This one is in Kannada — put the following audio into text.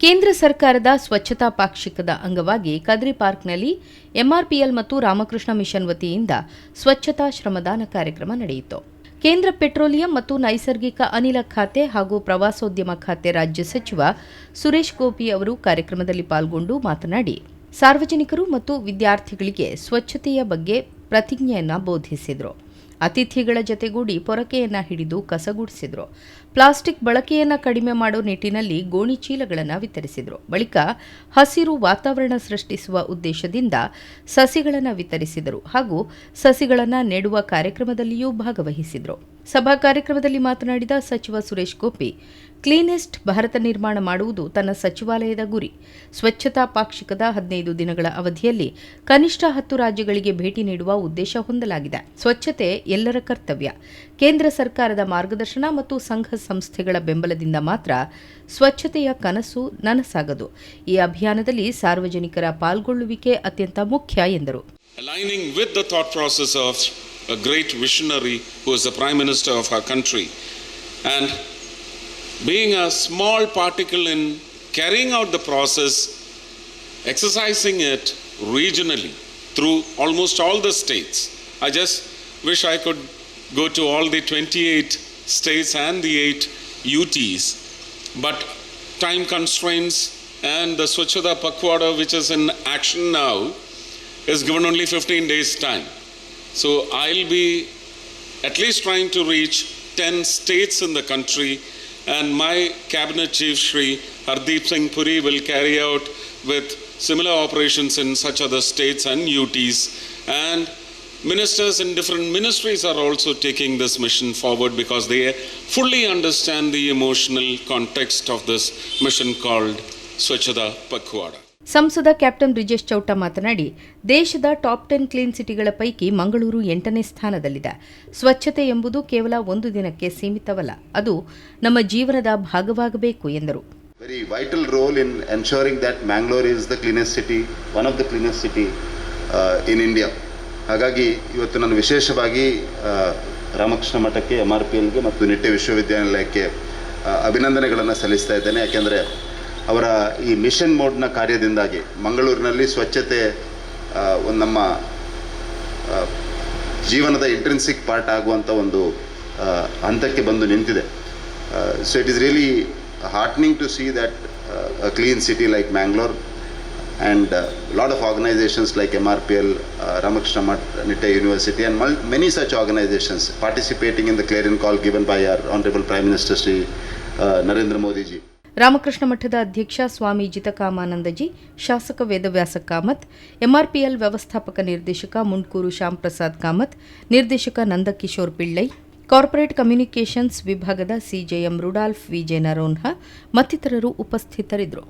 ಕೇಂದ್ರ ಸರ್ಕಾರದ ಸ್ವಚ್ಛತಾ ಪಾಕ್ಷಿಕದ ಅಂಗವಾಗಿ ಕದ್ರಿ ಪಾರ್ಕ್ನಲ್ಲಿ ಎಂಆರ್ಪಿಎಲ್ ಮತ್ತು ರಾಮಕೃಷ್ಣ ಮಿಷನ್ ವತಿಯಿಂದ ಸ್ವಚ್ಛತಾ ಶ್ರಮದಾನ ಕಾರ್ಯಕ್ರಮ ನಡೆಯಿತು. ಕೇಂದ್ರ ಪೆಟ್ರೋಲಿಯಂ ಮತ್ತು ನೈಸರ್ಗಿಕ ಅನಿಲ ಖಾತೆ ಹಾಗೂ ಪ್ರವಾಸೋದ್ಯಮ ಖಾತೆ ರಾಜ್ಯ ಸಚಿವ ಸುರೇಶ್ ಗೋಪಿ ಅವರು ಕಾರ್ಯಕ್ರಮದಲ್ಲಿ ಪಾಲ್ಗೊಂಡು ಮಾತನಾಡಿ, ಸಾರ್ವಜನಿಕರು ಮತ್ತು ವಿದ್ಯಾರ್ಥಿಗಳಿಗೆ ಸ್ವಚ್ಛತೆಯ ಬಗ್ಗೆ ಪ್ರತಿಜ್ಞೆಯನ್ನು ಬೋಧಿಸಿದರು. ಅತಿಥಿಗಳ ಜತೆಗೂಡಿ ಪೊರಕೆಯನ್ನು ಹಿಡಿದು ಕಸಗುಡಿಸಿದರು. ಪ್ಲಾಸ್ಟಿಕ್ ಬಳಕೆಯನ್ನು ಕಡಿಮೆ ಮಾಡೋ ನಿಟ್ಟಿನಲ್ಲಿ ಗೋಣಿ ಚೀಲಗಳನ್ನು ವಿತರಿಸಿದರು. ಬಳಿಕ ಹಸಿರು ವಾತಾವರಣ ಸೃಷ್ಟಿಸುವ ಉದ್ದೇಶದಿಂದ ಸಸಿಗಳನ್ನು ವಿತರಿಸಿದರು ಹಾಗೂ ಸಸಿಗಳನ್ನು ನೆಡುವ ಕಾರ್ಯಕ್ರಮದಲ್ಲಿಯೂ ಭಾಗವಹಿಸಿದರು. ಸಭಾ ಕಾರ್ಯಕ್ರಮದಲ್ಲಿ ಮಾತನಾಡಿದ ಸಚಿವ ಸುರೇಶ್ ಗೋಪಿ, ಕ್ಲೀನೆಸ್ಟ್ ಭಾರತ ನಿರ್ಮಾಣ ಮಾಡುವುದು ತನ್ನ ಸಚಿವಾಲಯದ ಗುರಿ. ಸ್ವಚ್ಛತಾ ಪಾಕ್ಷಿಕದ 15 ದಿನಗಳ ಅವಧಿಯಲ್ಲಿ ಕನಿಷ್ಠ 10 ರಾಜ್ಯಗಳಿಗೆ ಭೇಟಿ ನೀಡುವ ಉದ್ದೇಶ ಹೊಂದಲಾಗಿದೆ. ಸ್ವಚ್ಛತೆ ಎಲ್ಲರ ಕರ್ತವ್ಯ. ಕೇಂದ್ರ ಸರ್ಕಾರದ ಮಾರ್ಗದರ್ಶನ ಮತ್ತು ಸಂಘ ಸಂಸ್ಥೆಗಳ ಬೆಂಬಲದಿಂದ ಮಾತ್ರ ಸ್ವಚ್ಛತೆಯ ಕನಸು ನನಸಾಗದು. ಈ ಅಭಿಯಾನದಲ್ಲಿ ಸಾರ್ವಜನಿಕರ ಪಾಲ್ಗೊಳ್ಳುವಿಕೆ ಅತ್ಯಂತ ಮುಖ್ಯ ಎಂದರು. Aligning with the thought process of a great visionary who is the Prime Minister of our country and being a small particle in carrying out the process, exercising it regionally through almost all the states. I just wish I could go to all the 28 states and the 8 UTs, but time constraints and the Swachhata Pakhwada, which is in action now, is given only 15 days time. So I'll be at least trying to reach 10 states in the country, and my cabinet chief Shri Hardeep Singh Puri will carry out with similar operations in such other states and UTs, and ministers in different ministries are also taking this mission forward because they fully understand the emotional context of this mission called Swachhata Pakhwada. ಸಂಸದ ಕ್ಯಾಪ್ಟನ್ ಬ್ರಿಜೇಶ್ ಚೌಟ ಮಾತನಾಡಿ, ದೇಶದ ಟಾಪ್ 10 ಕ್ಲೀನ್ ಸಿಟಿಗಳ ಪೈಕಿ ಮಂಗಳೂರು 8ನೇ ಸ್ಥಾನದಲ್ಲಿದೆ. ಸ್ವಚ್ಛತೆ ಎಂಬುದು ಕೇವಲ ಒಂದು ದಿನಕ್ಕೆ ಸೀಮಿತವಲ್ಲ, ಅದು ನಮ್ಮ ಜೀವನದ ಭಾಗವಾಗಬೇಕು ಎಂದರು. Very vital role in ensuring that Mangalore is the cleanest city, one of the cleanest city in India. ಹಾಗಾಗಿ ಇವತ್ತು ನಾನು ವಿಶೇಷವಾಗಿ ರಾಮಕೃಷ್ಣ ಮಠಕ್ಕೆ, MRPLಗೆ ಮತ್ತು ನಿಟ್ಟೆ ವಿಶ್ವವಿದ್ಯಾನಿಲಯಕ್ಕೆ ಅಭಿನಂದನೆಗಳನ್ನು ಸಲ್ಲಿಸ್ತಾ ಇದ್ದೇನೆ. ಯಾಕೆಂದರೆ ಅವರ ಈ ಮಿಷನ್ ಮೋಡ್ನ ಕಾರ್ಯದಿಂದಾಗಿ ಮಂಗಳೂರಿನಲ್ಲಿ ಸ್ವಚ್ಛತೆ ನಮ್ಮ ಜೀವನದ ಇಂಟ್ರೆನ್ಸಿಕ್ ಪಾರ್ಟ್ ಆಗುವಂಥ ಒಂದು ಹಂತಕ್ಕೆ ಬಂದು ನಿಂತಿದೆ. So it is really heartening to see that a clean city like Mangalore and lot of organizations like MRPL, Ramakrishna Math, Nitte University and many such organizations participating in the clarion call given by our Honorable Prime Minister Shri Narendra Modi ji. Ramakrishna ಮಠದ ಅಧ್ಯಕ್ಷ ಸ್ವಾಮಿ ಜಿತಕಾಮಾನಂದಜಿ, ಶಾಸಕ ವೇದವ್ಯಾಸ ಕಾಮತ್, ಎಂಆರ್ಪಿಎಲ್ ವ್ಯವಸ್ಥಾಪಕ ನಿರ್ದೇಶಕ ಮುಂಡ್ಕೂರು ಶ್ಯಾಮ್ ಪ್ರಸಾದ್ ಕಾಮತ್, ನಿರ್ದೇಶಕ ನಂದಕಿಶೋರ್ ಪಿಳ್ಳೈ, ಕಾರ್ಪೊರೇಟ್ ಕಮ್ಯುನಿಕೇಷನ್ಸ್ ವಿಭಾಗದ ಸಿಜೆಎಂ ರುಡಾಲ್ಫ್ ವಿಜೆ ನರೋನ್ಹ ಮತ್ತಿತರರು ಉಪಸ್ಥಿತರಿದ್ದರು.